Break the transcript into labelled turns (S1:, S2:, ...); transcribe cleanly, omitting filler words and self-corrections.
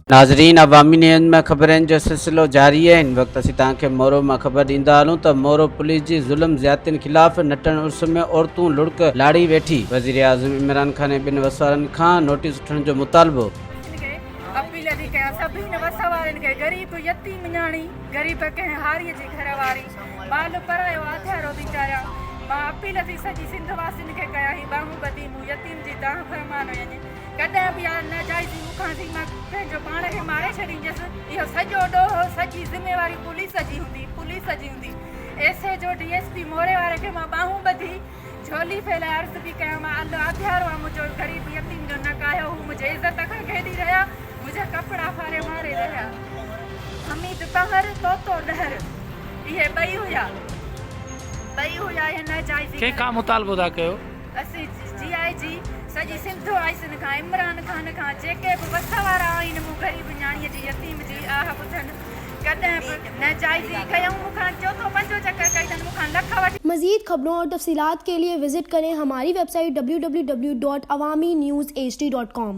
S1: नाज़रीन, अवामी न्यूज़ में ख़बरनि जो सिलसिलो जारी है। इन वक्त असीं तव्हांखे मोरो में ख़बर ॾींदा हलूं त मोरो पुलिस जी ज़ुल्म ज़्यादतियुनि ख़िलाफ़ नट्ठण उर्स में औरतून लुड़क लाड़ी वेठी। वज़ीर आज़म इमरान खान ऐं ॿिनि वसवारनि खां नोटिस वठण जो मुतालबो।
S2: अपील थी कयां सभिनी वसवारनि खे, गरीब यतीम न्याणी, गरीब कंहिं हारीअ जी घर वारी, बाल परायो आथियारो वीचारिया। मां अपील थी सॼी सिंध वासियुनि खे कयां, ही बाहूं ॿधी मूं यतीम जी तव्हां फरमान वञे। कॾहिं बि नाजाइज़ी मूंखां थी मां पंहिंजो पाण खे मारे छॾींदसि। इहो सॼो ॾोहो सॼी ज़िम्मेवारी पुलिस जी हूंदी। एसए जो DSP मोरे वारे खे मां बाहूं ॿधी झोली फैलाए अर्ज़ बि कयां, मां आथियारो आहे मुंहिंजो, गरीब यतीम जो न कायो, हू मुंहिंजे इज़त खां खेॾी रहिया, मुझे कपड़ा फारे मारे रहा। हमीद तहर तोतो डहर, ये बई हुया ये नाजायज़ी
S3: के का मुतालबो दा कयो।
S2: असी GIG सजी सिंध आइसन खां इमरान खान खां जेके बि वसवारा आहिनि मूं गरीब न्याणीअ जी यतीम जी आह ॿुधनि, कॾहिं बि नाजायज़ी कयूं। मूंखां चौथो पंजो चक्कर कई अथनि, मूंखां लख वठी।
S4: मज़ीद खबरों और तफसीलात के लिए विजिट करें हमारी वेबसाइट www.awamiNewsHD.com।